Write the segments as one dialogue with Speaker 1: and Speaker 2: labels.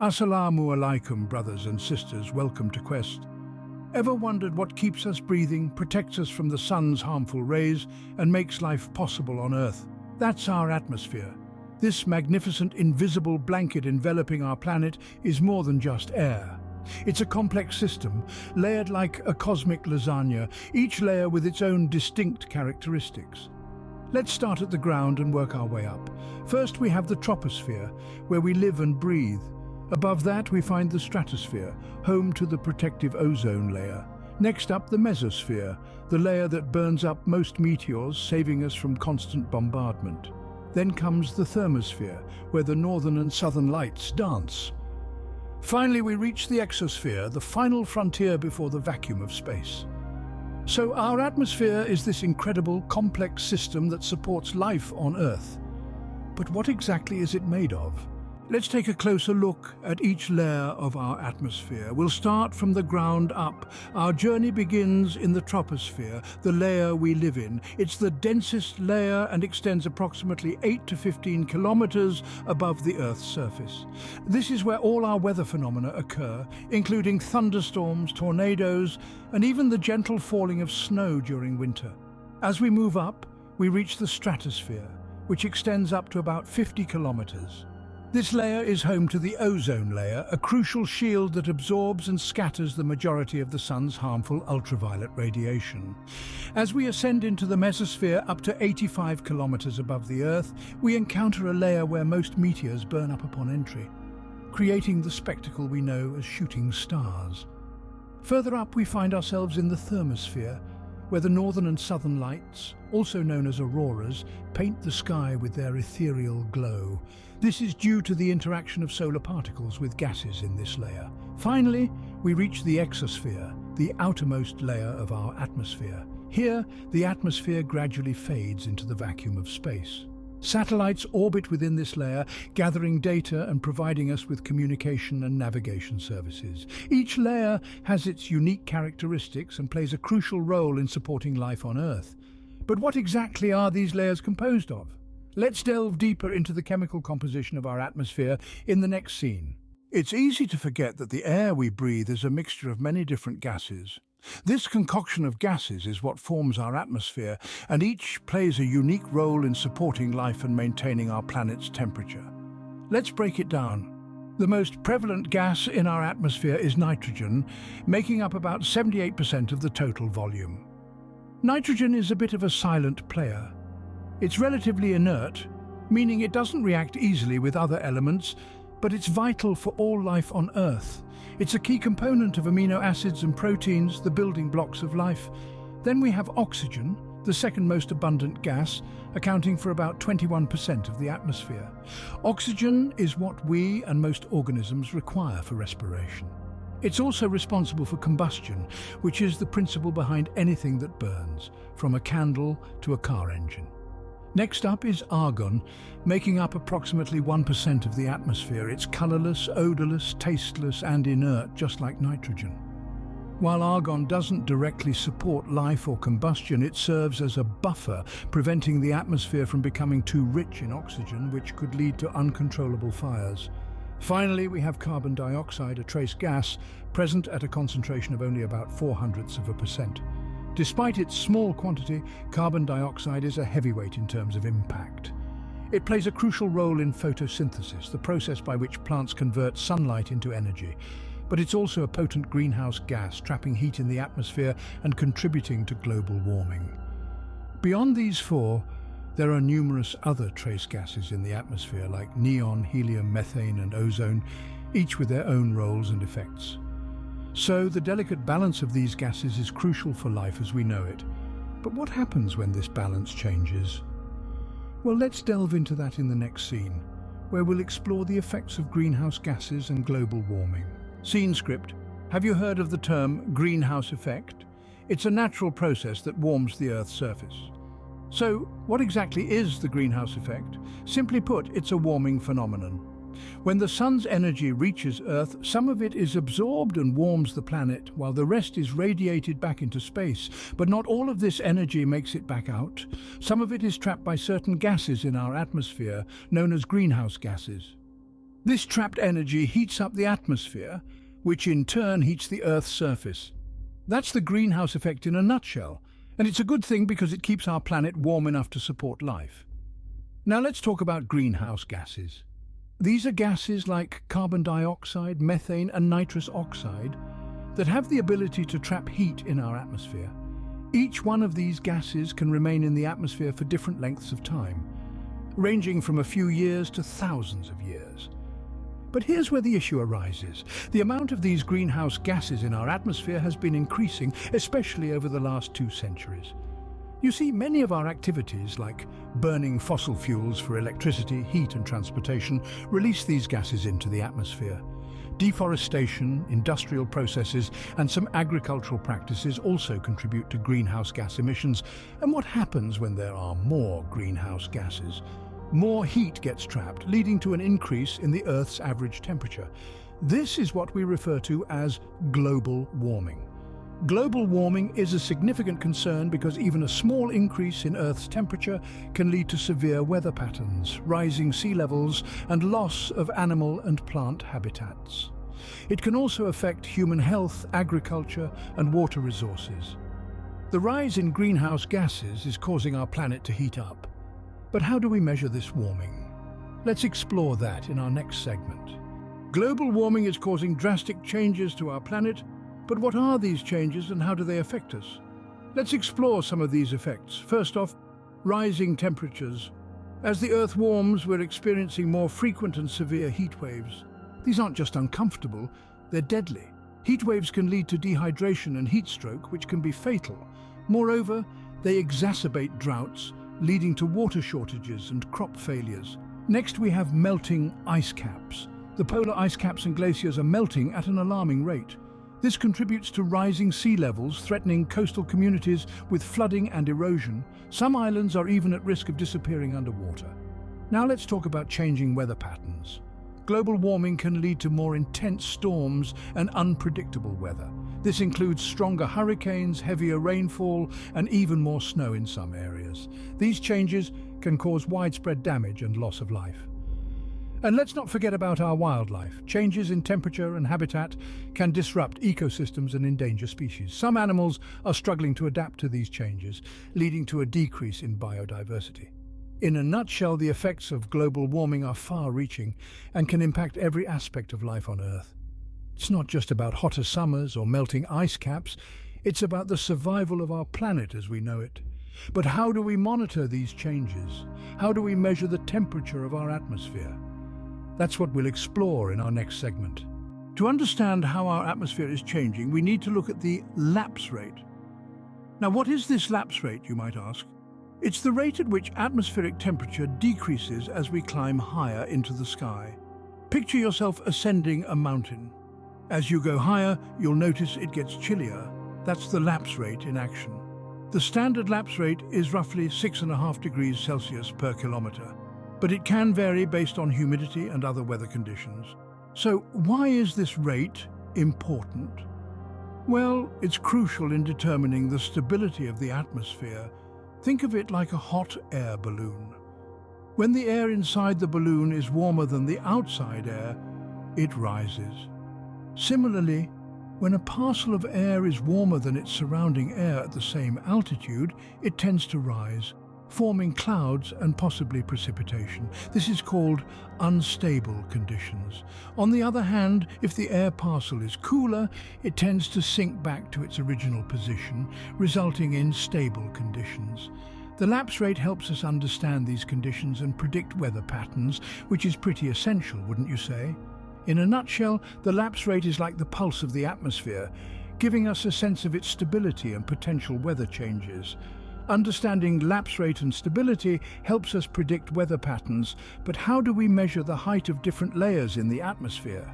Speaker 1: Assalamu alaikum, brothers and sisters, welcome to Quest. Ever wondered what keeps us breathing, protects us from the sun's harmful rays, and makes life possible on Earth? That's our atmosphere. This magnificent invisible blanket enveloping our planet is more than just air. It's a complex system, layered like a cosmic lasagna, each layer with its own distinct characteristics. Let's start at the ground and work our way up. First, we have the troposphere, where we live and breathe. Above that, we find the stratosphere, home to the protective ozone layer. Next up, the mesosphere, the layer that burns up most meteors, saving us from constant bombardment. Then comes the thermosphere, where the northern and southern lights dance. Finally, we reach the exosphere, the final frontier before the vacuum of space. So our atmosphere is this incredible, complex system that supports life on Earth. But what exactly is it made of? Let's take a closer look at each layer of our atmosphere. We'll start from the ground up. Our journey begins in the troposphere, the layer we live in. It's the densest layer and extends approximately 8 to 15 kilometers above the Earth's surface. This is where all our weather phenomena occur, including thunderstorms, tornadoes, and even the gentle falling of snow during winter. As we move up, we reach the stratosphere, which extends up to about 50 kilometers. This layer is home to the ozone layer, a crucial shield that absorbs and scatters the majority of the sun's harmful ultraviolet radiation. As we ascend into the mesosphere up to 85 kilometers above the Earth, we encounter a layer where most meteors burn up upon entry, creating the spectacle we know as shooting stars. Further up, we find ourselves in the thermosphere, where the northern and southern lights, also known as auroras, paint the sky with their ethereal glow. This is due to the interaction of solar particles with gases in this layer. Finally, we reach the exosphere, the outermost layer of our atmosphere. Here, the atmosphere gradually fades into the vacuum of space. Satellites orbit within this layer, gathering data and providing us with communication and navigation services. Each layer has its unique characteristics and plays a crucial role in supporting life on Earth. But what exactly are these layers composed of? Let's delve deeper into the chemical composition of our atmosphere in the next scene. It's easy to forget that the air we breathe is a mixture of many different gases. This concoction of gases is what forms our atmosphere, and each plays a unique role in supporting life and maintaining our planet's temperature. Let's break it down. The most prevalent gas in our atmosphere is nitrogen, making up about 78% of the total volume. Nitrogen is a bit of a silent player. It's relatively inert, meaning it doesn't react easily with other elements, but it's vital for all life on Earth. It's a key component of amino acids and proteins, the building blocks of life. Then we have oxygen, the second most abundant gas, accounting for about 21% of the atmosphere. Oxygen is what we and most organisms require for respiration. It's also responsible for combustion, which is the principle behind anything that burns, from a candle to a car engine. Next up is argon, making up approximately 1% of the atmosphere. It's colorless, odorless, tasteless, and inert, just like nitrogen. While argon doesn't directly support life or combustion, it serves as a buffer, preventing the atmosphere from becoming too rich in oxygen, which could lead to uncontrollable fires. Finally, we have carbon dioxide, a trace gas, present at a concentration of only about 0.04%. Despite its small quantity, carbon dioxide is a heavyweight in terms of impact. It plays a crucial role in photosynthesis, the process by which plants convert sunlight into energy. But it's also a potent greenhouse gas, trapping heat in the atmosphere and contributing to global warming. Beyond these four, there are numerous other trace gases in the atmosphere, like neon, helium, methane, and ozone, each with their own roles and effects. So the delicate balance of these gases is crucial for life as we know it. But what happens when this balance changes? Well, let's delve into that in the next scene, where we'll explore the effects of greenhouse gases and global warming. Scene script. Have you heard of the term greenhouse effect? It's a natural process that warms the Earth's surface. So, what exactly is the greenhouse effect? Simply put, it's a warming phenomenon. When the sun's energy reaches Earth, some of it is absorbed and warms the planet, while the rest is radiated back into space. But not all of this energy makes it back out. Some of it is trapped by certain gases in our atmosphere, known as greenhouse gases. This trapped energy heats up the atmosphere, which in turn heats the Earth's surface. That's the greenhouse effect in a nutshell, and it's a good thing because it keeps our planet warm enough to support life. Now let's talk about greenhouse gases. These are gases like carbon dioxide, methane and nitrous oxide that have the ability to trap heat in our atmosphere. Each one of these gases can remain in the atmosphere for different lengths of time, ranging from a few years to thousands of years. But here's where the issue arises. The amount of these greenhouse gases in our atmosphere has been increasing, especially over the last 2 centuries. You see, many of our activities, like burning fossil fuels for electricity, heat and transportation, release these gases into the atmosphere. Deforestation, industrial processes and some agricultural practices also contribute to greenhouse gas emissions. And what happens when there are more greenhouse gases? More heat gets trapped, leading to an increase in the Earth's average temperature. This is what we refer to as global warming. Global warming is a significant concern because even a small increase in Earth's temperature can lead to severe weather patterns, rising sea levels, and loss of animal and plant habitats. It can also affect human health, agriculture, and water resources. The rise in greenhouse gases is causing our planet to heat up. But how do we measure this warming? Let's explore that in our next segment. Global warming is causing drastic changes to our planet, but what are these changes and how do they affect us? Let's explore some of these effects. First off, rising temperatures. As the Earth warms, we're experiencing more frequent and severe heat waves. These aren't just uncomfortable, they're deadly. Heat waves can lead to dehydration and heat stroke, which can be fatal. Moreover, they exacerbate droughts, leading to water shortages and crop failures. Next, we have melting ice caps. The polar ice caps and glaciers are melting at an alarming rate. This contributes to rising sea levels, threatening coastal communities with flooding and erosion. Some islands are even at risk of disappearing underwater. Now let's talk about changing weather patterns. Global warming can lead to more intense storms and unpredictable weather. This includes stronger hurricanes, heavier rainfall, and even more snow in some areas. These changes can cause widespread damage and loss of life. And let's not forget about our wildlife. Changes in temperature and habitat can disrupt ecosystems and endanger species. Some animals are struggling to adapt to these changes, leading to a decrease in biodiversity. In a nutshell, the effects of global warming are far-reaching and can impact every aspect of life on Earth. It's not just about hotter summers or melting ice caps, it's about the survival of our planet as we know it. But how do we monitor these changes? How do we measure the temperature of our atmosphere? That's what we'll explore in our next segment. To understand how our atmosphere is changing, we need to look at the lapse rate. Now, what is this lapse rate, you might ask? It's the rate at which atmospheric temperature decreases as we climb higher into the sky. Picture yourself ascending a mountain. As you go higher, you'll notice it gets chillier. That's the lapse rate in action. The standard lapse rate is roughly 6.5 degrees Celsius per kilometre, but it can vary based on humidity and other weather conditions. So why is this rate important? Well, it's crucial in determining the stability of the atmosphere. Think of it like a hot air balloon. When the air inside the balloon is warmer than the outside air, it rises. Similarly, when a parcel of air is warmer than its surrounding air at the same altitude, it tends to rise, forming clouds and possibly precipitation. This is called unstable conditions. On the other hand, if the air parcel is cooler, it tends to sink back to its original position, resulting in stable conditions. The lapse rate helps us understand these conditions and predict weather patterns, which is pretty essential, wouldn't you say? In a nutshell, the lapse rate is like the pulse of the atmosphere, giving us a sense of its stability and potential weather changes. Understanding lapse rate and stability helps us predict weather patterns, but how do we measure the height of different layers in the atmosphere?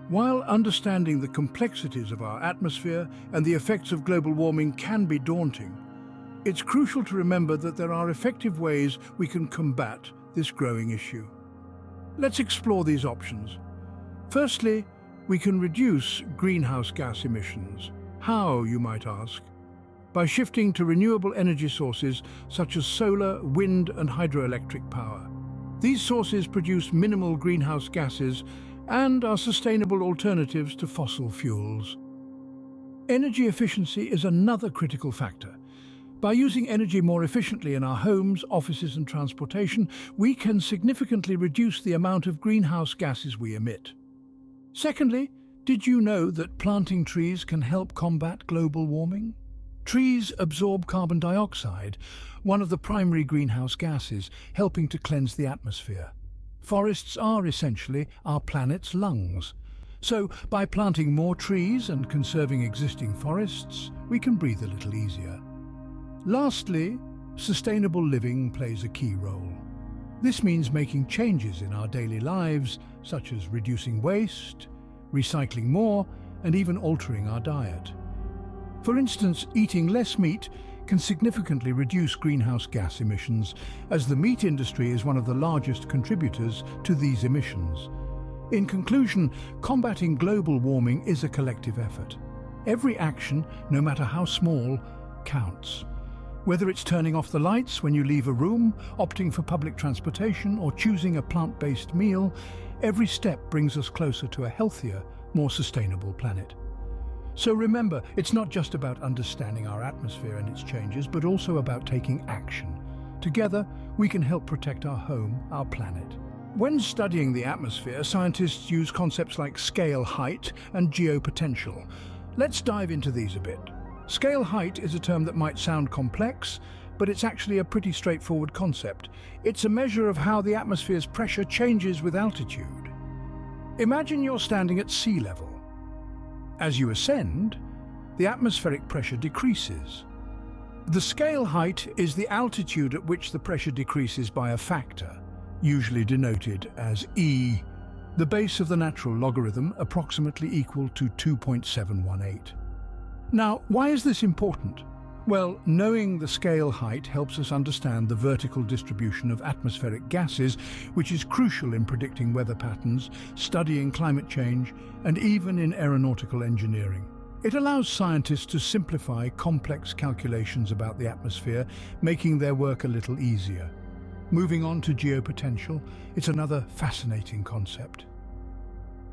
Speaker 1: While understanding the complexities of our atmosphere and the effects of global warming can be daunting, it's crucial to remember that there are effective ways we can combat this growing issue. Let's explore these options. Firstly, we can reduce greenhouse gas emissions. How, you might ask? By shifting to renewable energy sources such as solar, wind and hydroelectric power. These sources produce minimal greenhouse gases and are sustainable alternatives to fossil fuels. Energy efficiency is another critical factor. By using energy more efficiently in our homes, offices and transportation, we can significantly reduce the amount of greenhouse gases we emit. Secondly, did you know that planting trees can help combat global warming? Trees absorb carbon dioxide, one of the primary greenhouse gases, helping to cleanse the atmosphere. Forests are essentially our planet's lungs. So, by planting more trees and conserving existing forests, we can breathe a little easier. Lastly, sustainable living plays a key role. This means making changes in our daily lives, such as reducing waste, recycling more, and even altering our diet. For instance, eating less meat can significantly reduce greenhouse gas emissions, as the meat industry is one of the largest contributors to these emissions. In conclusion, combating global warming is a collective effort. Every action, no matter how small, counts. Whether it's turning off the lights when you leave a room, opting for public transportation, or choosing a plant-based meal, every step brings us closer to a healthier, more sustainable planet. So remember, it's not just about understanding our atmosphere and its changes, but also about taking action. Together, we can help protect our home, our planet. When studying the atmosphere, scientists use concepts like scale height and geopotential. Let's dive into these a bit. Scale height is a term that might sound complex, but it's actually a pretty straightforward concept. It's a measure of how the atmosphere's pressure changes with altitude. Imagine you're standing at sea level. As you ascend, the atmospheric pressure decreases. The scale height is the altitude at which the pressure decreases by a factor, usually denoted as E, the base of the natural logarithm approximately equal to 2.718. Now, why is this important? Well, knowing the scale height helps us understand the vertical distribution of atmospheric gases, which is crucial in predicting weather patterns, studying climate change, and even in aeronautical engineering. It allows scientists to simplify complex calculations about the atmosphere, making their work a little easier. Moving on to geopotential, it's another fascinating concept.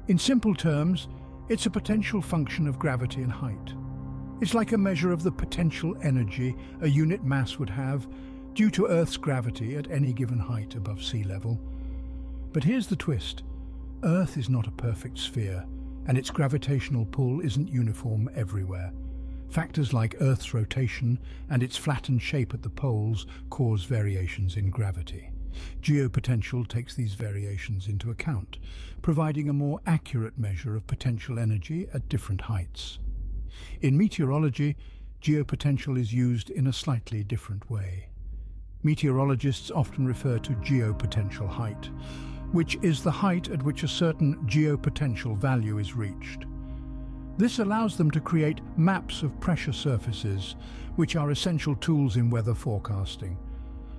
Speaker 1: In simple terms, it's a potential function of gravity and height. It's like a measure of the potential energy a unit mass would have due to Earth's gravity at any given height above sea level. But here's the twist. Earth is not a perfect sphere, and its gravitational pull isn't uniform everywhere. Factors like Earth's rotation and its flattened shape at the poles cause variations in gravity. Geopotential takes these variations into account, providing a more accurate measure of potential energy at different heights. In meteorology, geopotential is used in a slightly different way. Meteorologists often refer to geopotential height, which is the height at which a certain geopotential value is reached. This allows them to create maps of pressure surfaces, which are essential tools in weather forecasting.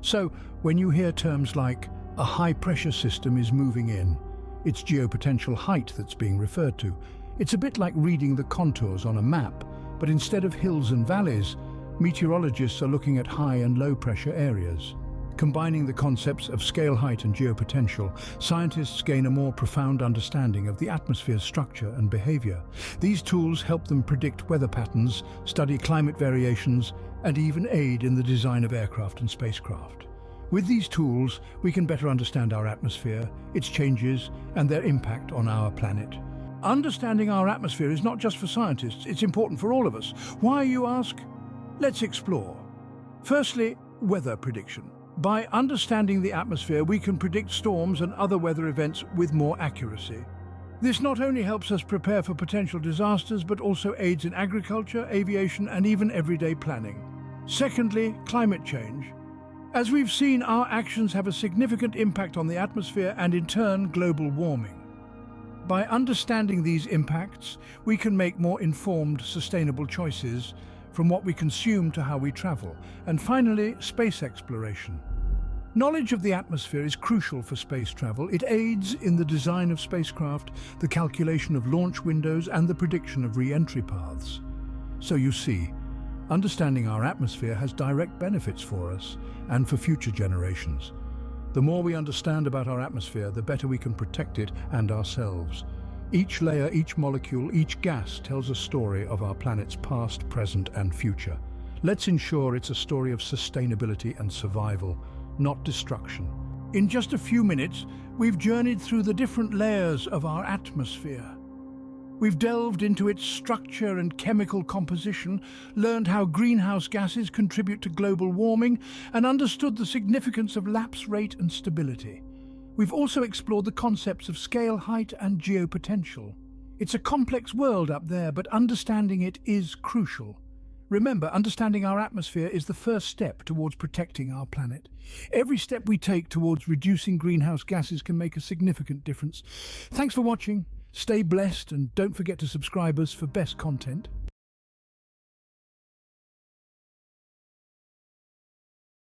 Speaker 1: So, when you hear terms like a high-pressure system is moving in, it's geopotential height that's being referred to. It's a bit like reading the contours on a map, but instead of hills and valleys, meteorologists are looking at high and low pressure areas. Combining the concepts of scale height and geopotential, scientists gain a more profound understanding of the atmosphere's structure and behavior. These tools help them predict weather patterns, study climate variations, and even aid in the design of aircraft and spacecraft. With these tools, we can better understand our atmosphere, its changes, and their impact on our planet. Understanding our atmosphere is not just for scientists, it's important for all of us. Why, you ask? Let's explore. Firstly, weather prediction. By understanding the atmosphere, we can predict storms and other weather events with more accuracy. This not only helps us prepare for potential disasters, but also aids in agriculture, aviation, and even everyday planning. Secondly, climate change. As we've seen, our actions have a significant impact on the atmosphere and, in turn, global warming. By understanding these impacts, we can make more informed, sustainable choices, from what we consume to how we travel. And finally, space exploration. Knowledge of the atmosphere is crucial for space travel. It aids in the design of spacecraft, the calculation of launch windows, and the prediction of re-entry paths. So you see, understanding our atmosphere has direct benefits for us and for future generations. The more we understand about our atmosphere, the better we can protect it and ourselves. Each layer, each molecule, each gas tells a story of our planet's past, present, and future. Let's ensure it's a story of sustainability and survival, not destruction. In just a few minutes, we've journeyed through the different layers of our atmosphere. We've delved into its structure and chemical composition, learned how greenhouse gases contribute to global warming, and understood the significance of lapse rate and stability. We've also explored the concepts of scale, height, and geopotential. It's a complex world up there, but understanding it is crucial. Remember, understanding our atmosphere is the first step towards protecting our planet. Every step we take towards reducing greenhouse gases can make a significant difference. Thanks for watching. Stay blessed and don't forget to subscribe us for best content.